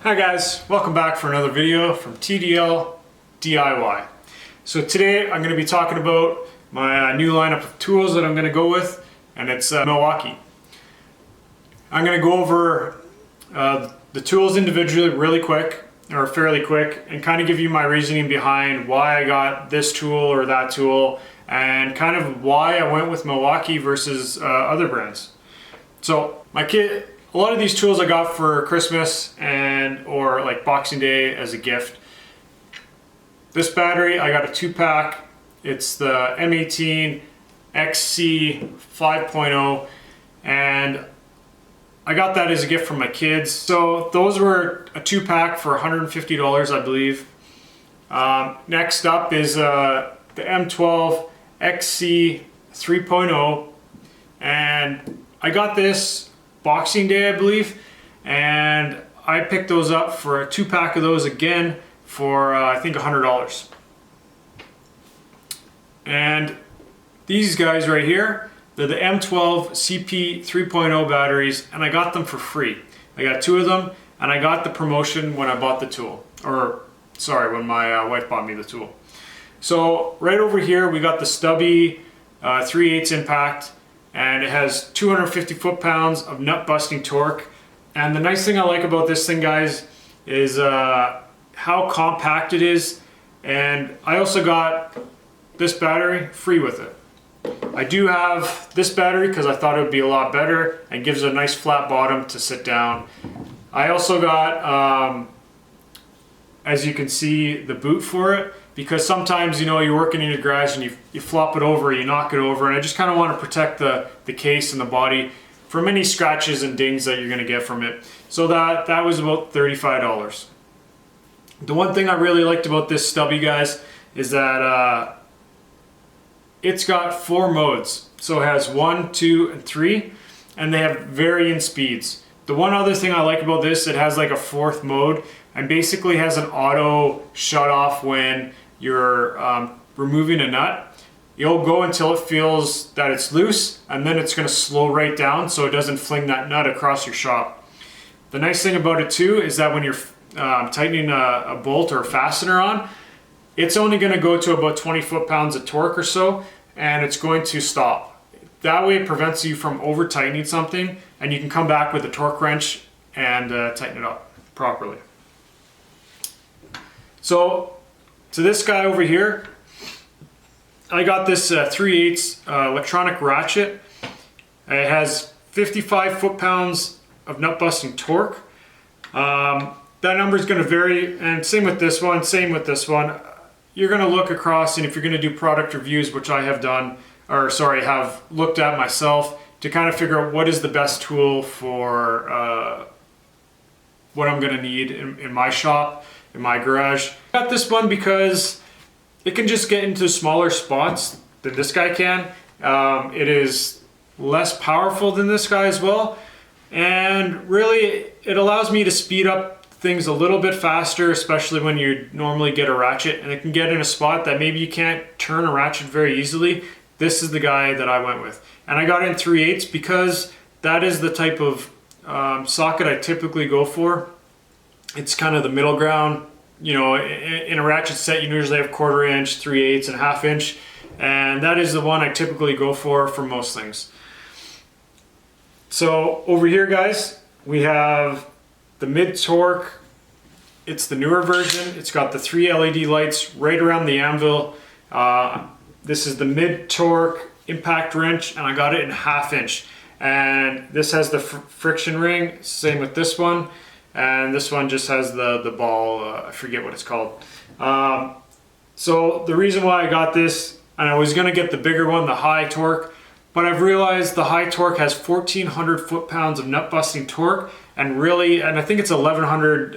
Hi guys, welcome back for another video from TDL DIY. So today I'm going to be talking about my new lineup of tools that I'm going to go with, and it's Milwaukee. I'm going to go over the tools individually really quick, or fairly quick, and kind of give you my reasoning behind why I got this tool or that tool, and kind of why I went with Milwaukee versus other brands. So a lot of these tools I got for Christmas or like Boxing Day as a gift. This battery, I got a 2-pack. It's the M18 XC 5.0, and I got that as a gift from my kids. So those were a 2-pack for $150, I believe. Next up is the M12 XC 3.0, and I got this Boxing Day, I believe, and I picked those up for a 2-pack of those again for I think $100. And these guys right here, they're the M12 Cp 3.0 batteries, and I got them for free. I got 2 of them, and I got the promotion when I bought the tool, or sorry, when my wife bought me the tool. So right over here we got the Stubby 3/8 impact, and it has 250 foot-pounds of nut-busting torque. And the nice thing I like about this thing, guys, is how compact it is. And I also got this battery free with it. I do have this battery because I thought it would be a lot better and gives a nice flat bottom to sit down. I also got, as you can see, the boot for it, because sometimes, you know, you're working in your garage and you flop it over, you knock it over, and I just kind of want to protect the case and the body from any scratches and dings that you're going to get from it. So that was about $35. The one thing I really liked about this Stubby, guys, is that it's got 4 modes. So it has 1, 2, and 3, and they have varying speeds. The one other thing I like about this, it has like a 4th mode, and basically has an auto shut off when you're removing a nut. You'll go until it feels that it's loose, and then it's going to slow right down so it doesn't fling that nut across your shop. The nice thing about it too is that when you're tightening a bolt or a fastener on, it's only going to go to about 20 foot-pounds of torque or so, and it's going to stop. That way it prevents you from over tightening something, and you can come back with a torque wrench and tighten it up properly. So to this guy over here, I got this 3/8 electronic ratchet. It has 55 foot-pounds of nut-busting torque. That number is going to vary, and same with this one, You're going to look across, and if you're going to do product reviews, which I have done, or sorry, have looked at myself, to kind of figure out what is the best tool for what I'm going to need in my shop, in my garage. I got this one because it can just get into smaller spots than this guy can. It is less powerful than this guy as well, and really it allows me to speed up things a little bit faster, especially when you normally get a ratchet and it can get in a spot that maybe you can't turn a ratchet very easily. This is the guy that I went with, and I got it in 3/8 because that is the type of socket I typically go for. It's kind of the middle ground. You know, in a ratchet set you usually have 1/4 inch, 3/8, and 1/2 inch, and that is the one I typically go for most things. So over here, guys, we have the mid torque. It's the newer version. It's got the 3 LED lights right around the anvil. This is the mid torque impact wrench, and I got it in 1/2 inch. And this has the friction ring, same with this one. And this one just has the ball, I forget what it's called. So the reason why I got this, and I was gonna get the bigger one, the high torque, but I've realized the high torque has 1,400 foot-pounds of nut-busting torque, and I think it's 1,100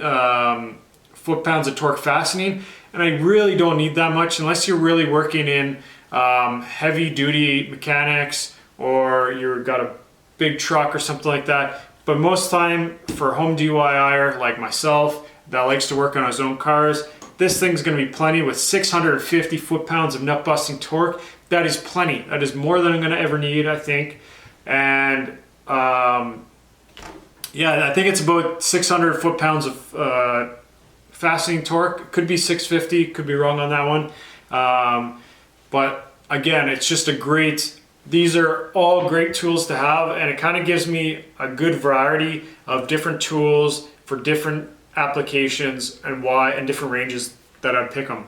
foot-pounds of torque fastening, and I really don't need that much unless you're really working in heavy-duty mechanics, or you've got a big truck or something like that. But most time for home DIYer like myself that likes to work on his own cars, this thing's going to be plenty with 650 foot-pounds of nut-busting torque. That is plenty. That is more than I'm going to ever need, I think. And Yeah, I think it's about 600 foot-pounds of fastening torque. Could be 650, could be wrong on that one. But again, it's just a great, these are all great tools to have, and it kind of gives me a good variety of different tools for different applications and different ranges that I'd pick them.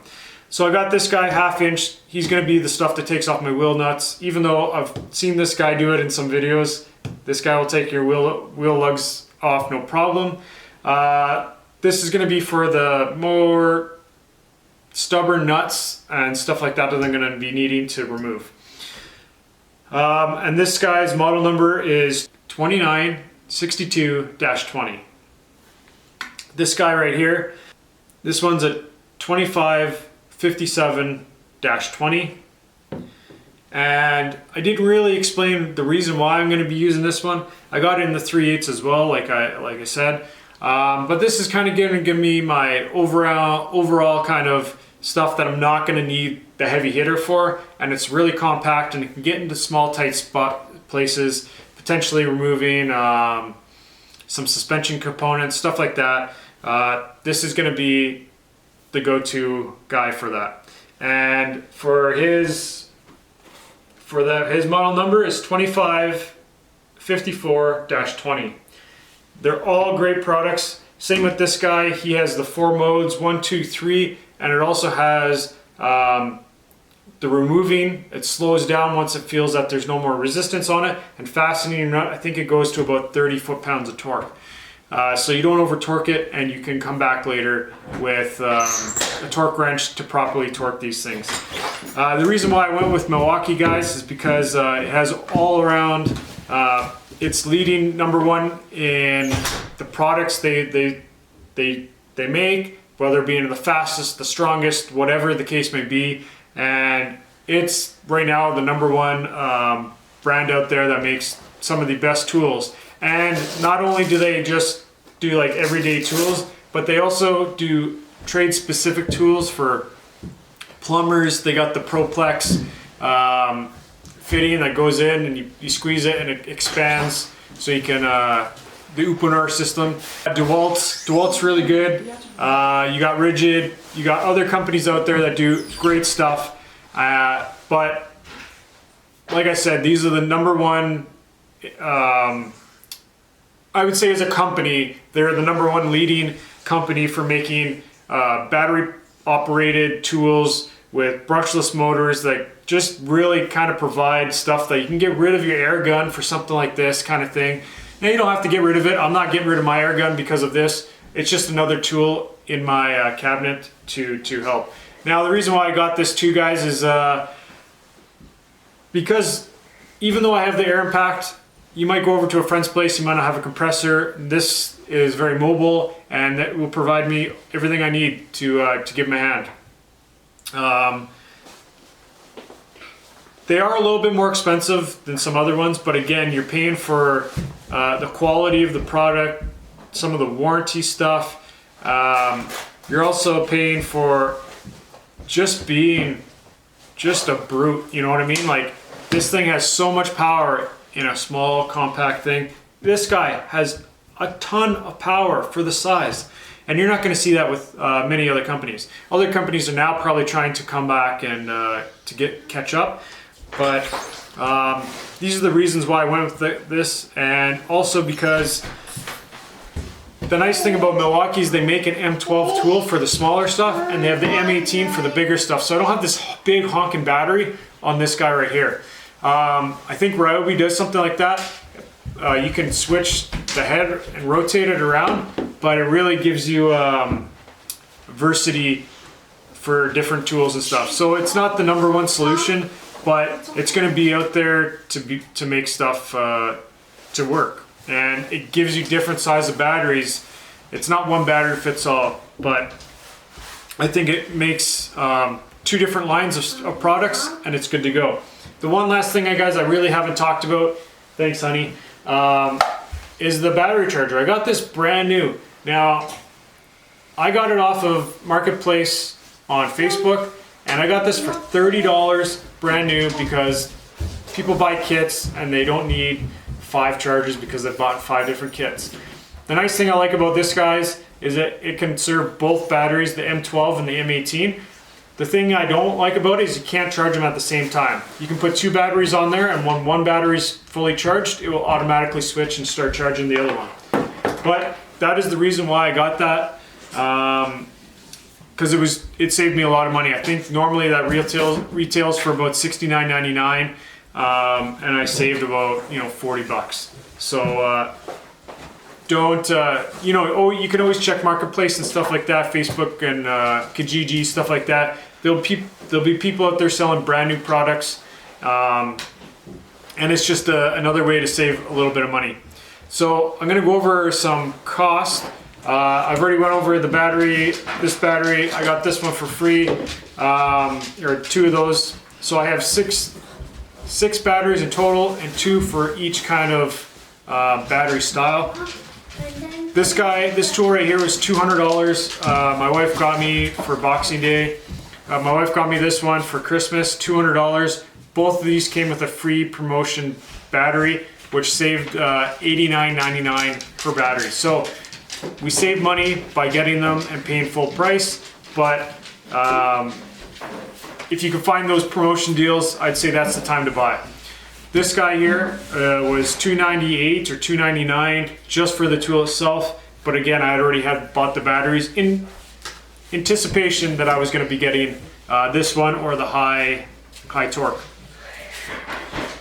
So I got this guy 1/2 inch. He's gonna be the stuff that takes off my wheel nuts. Even though I've seen this guy do it in some videos, this guy will take your wheel lugs off no problem. This is gonna be for the more stubborn nuts and stuff like that I'm gonna be needing to remove. And this guy's model number is 2962-20. This guy right here, this one's a 2557-20. And I didn't really explain the reason why I'm going to be using this one. I got it in the 3/8 as well, like I said. But this is kind of going to give me my overall kind of stuff that I'm not going to need the heavy hitter for, and it's really compact and it can get into small tight places, potentially removing some suspension components, stuff like that. This is going to be the go-to guy for that. And for his model number is 2554-20. They're all great products. Same with this guy. He has the 4 modes, 1, 2, 3, and it also has the removing. It slows down once it feels that there's no more resistance on it, and fastening your nut, I think it goes to about 30 foot-pounds of torque. So you don't over torque it, and you can come back later with a torque wrench to properly torque these things. The reason why I went with Milwaukee, guys, is because it has all around, it's leading #1 in the products they make, whether it being the fastest, the strongest, whatever the case may be. And it's right now the #1 brand out there that makes some of the best tools. And not only do they just do like everyday tools, but they also do trade specific tools for plumbers. They got the Proplex fitting that goes in and you squeeze it and it expands, so you can the Uponar system. DeWalt's really good. You got Rigid, you got other companies out there that do great stuff. But like I said, these are the #1, I would say as a company, they're the #1 leading company for making battery operated tools with brushless motors that just really kind of provide stuff that you can get rid of your air gun for something like this kind of thing. Now you don't have to get rid of it. I'm not getting rid of my air gun because of this. It's just another tool in my cabinet to help. Now the reason why I got this too, guys, is because even though I have the air impact, you might go over to a friend's place, you might not have a compressor. This is very mobile, and that will provide me everything I need to give them a hand. They are a little bit more expensive than some other ones, but again, you're paying for the quality of the product, some of the warranty stuff. You're also paying for just being just a brute, you know what I mean? Like, this thing has so much power in a small compact thing. This guy has a ton of power for the size, and you're not going to see that with many other companies. Other companies are now probably trying to come back and to catch up, but these are the reasons why I went with this. And also because the nice thing about Milwaukee is they make an M12 tool for the smaller stuff, and they have the M18 for the bigger stuff. So I don't have this big honking battery on this guy right here. I think Ryobi does something like that. You can switch the head and rotate it around, but it really gives you diversity for different tools and stuff. So it's not the #1 solution, but it's going to be out there to make stuff to work. And it gives you different size of batteries. It's not one battery fits all, but I think it makes 2 different lines of products, and it's good to go. The one last thing, guys, I really haven't talked about, thanks honey, is the battery charger. I got this brand new. Now, I got it off of Marketplace on Facebook, and I got this for $30 brand new because people buy kits and they don't need 5 chargers because they bought 5 different kits. The nice thing I like about this, guys, is that it can serve both batteries, the M12 and the M18. The thing I don't like about it is you can't charge them at the same time. You can put 2 batteries on there, and when one battery's fully charged, it will automatically switch and start charging the other one. But that is the reason why I got that, because it saved me a lot of money. I think normally that retails for about $69.99, and I saved about $40. So don't you can always check Marketplace and stuff like that, Facebook and Kijiji, stuff like that. There'll be people out there selling brand new products, and it's just another way to save a little bit of money. So I'm going to go over some costs. I've already went over the battery. This battery, I got this one for free, or 2 of those. So I have six batteries in total, and 2 for each kind of battery style. This tool right here was $200. My wife got me for Boxing Day. My wife got me this one for Christmas, $200. Both of these came with a free promotion battery, which saved $89.99 per battery. So we save money by getting them and paying full price, but if you can find those promotion deals, I'd say that's the time to buy. This guy here was $298 or $299 just for the tool itself, but again, I had already bought the batteries in anticipation that I was going to be getting this one or the high torque.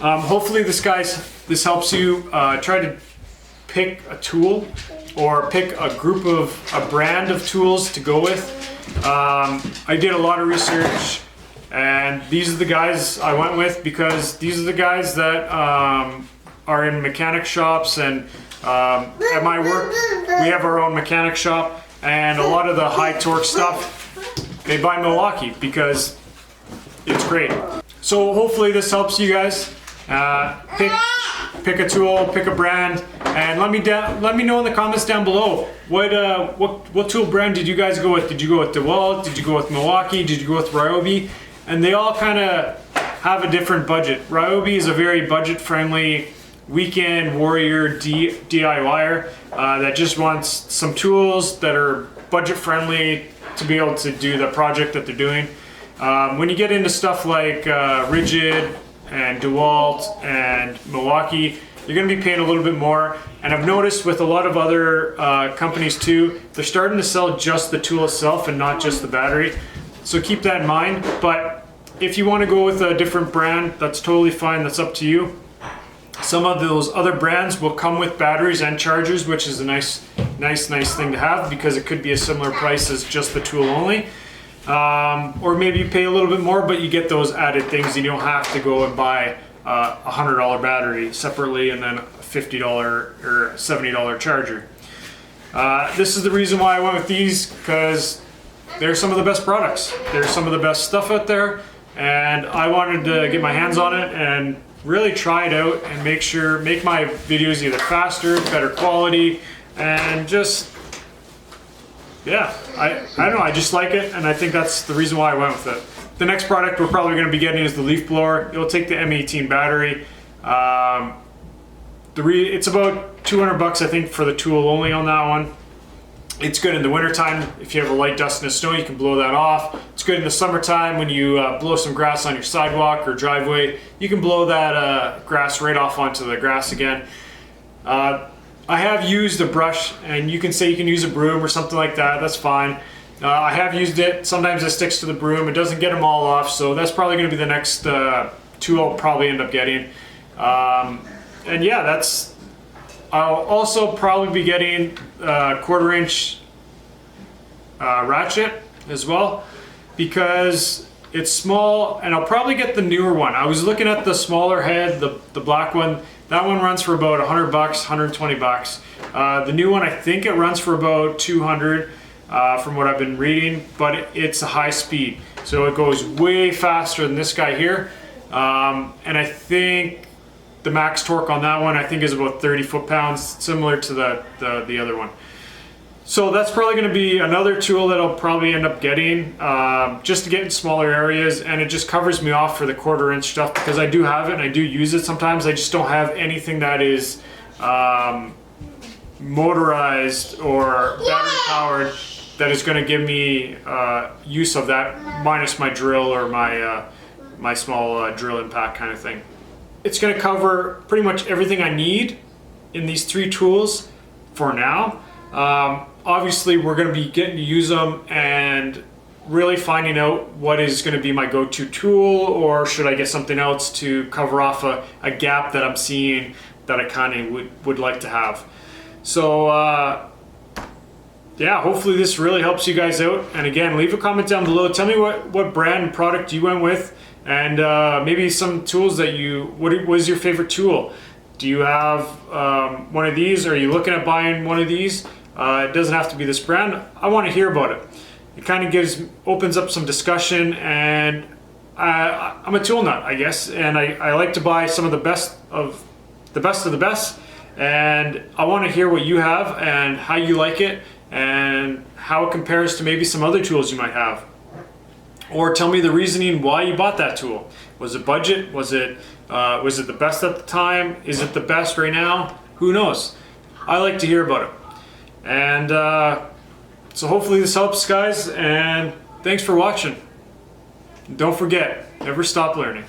Hopefully this helps you try to pick a tool or pick a brand of tools to go with. I did a lot of research, and these are the guys I went with because these are the guys that are in mechanic shops, and at my work we have our own mechanic shop, and a lot of the high torque stuff they buy Milwaukee because it's great. So hopefully this helps you guys pick a tool, pick a brand, and let me know in the comments down below what tool brand did you guys go with? Did you go with DeWalt? Did you go with Milwaukee? Did you go with Ryobi? And they all kind of have a different budget. Ryobi is a very budget-friendly weekend warrior DIYer that just wants some tools that are budget-friendly to be able to do the project that they're doing. When you get into stuff like Rigid and DeWalt and Milwaukee, you're going to be paying a little bit more. And I've noticed with a lot of other companies too, they're starting to sell just the tool itself and not just the battery. So keep that in mind. But if you want to go with a different brand, that's totally fine. That's up to you. Some of those other brands will come with batteries and chargers, which is a nice thing to have because it could be a similar price as just the tool only. Or maybe you pay a little bit more, but you get those added things. You don't have to go and buy a $100 battery separately and then a $50 or $70 charger. This is the reason why I went with these, because they're some of the best products. They're some of the best stuff out there, and I wanted to get my hands on it and really try it out and make my videos either faster, better quality, and just, yeah, I don't know, I just like it, and I think that's the reason why I went with it. The next product we're probably going to be getting is the leaf blower. It'll take the M18 battery. It's about $200 I think for the tool only on that one. It's good in the wintertime. If you have a light dust and snow, you can blow that off. It's good in the summertime when you blow some grass on your sidewalk or driveway. You can blow that grass right off onto the grass again. I have used a brush, and you can say you can use a broom or something like that. That's fine. I have used it. Sometimes it sticks to the broom. It doesn't get them all off, so that's probably going to be the next tool I'll probably end up getting. And yeah, I'll also probably be getting a 1/4 inch ratchet as well, because it's small, and I'll probably get the newer one. I was looking at the smaller head, the black one. That one runs for about $100, $120. The new one, I think it runs for about $200 from what I've been reading, but it's a high speed, so it goes way faster than this guy here. And I think the max torque on that one, I think, is about 30 foot-pounds, similar to the other one. So that's probably going to be another tool that I'll probably end up getting, just to get in smaller areas, and it just covers me off for the 1/4 inch stuff, because I do have it and I do use it sometimes. I just don't have anything that is motorized or battery powered that is going to give me use of that minus my drill or my small drill impact kind of thing. It's going to cover pretty much everything I need in these 3 tools for now. Obviously we're going to be getting to use them and really finding out what is going to be my go-to tool, or should I get something else to cover off a gap that I'm seeing that I kind of would like to have. So yeah, hopefully this really helps you guys out. And again, leave a comment down below. Tell me what brand and product you went with, and maybe some tools that what was your favorite tool? Do you have one of these? Are you looking at buying one of these? It doesn't have to be this brand. I want to hear about it. It kind of opens up some discussion, and I'm a tool nut, I guess, and I like to buy some of the best of the best, and I want to hear what you have and how you like it and how it compares to maybe some other tools you might have. Or tell me the reasoning why you bought that tool. Was it budget? Was it the best at the time? Is it the best right now? Who knows? I like to hear about it. And so hopefully this helps, guys, and thanks for watching. Don't forget, never stop learning.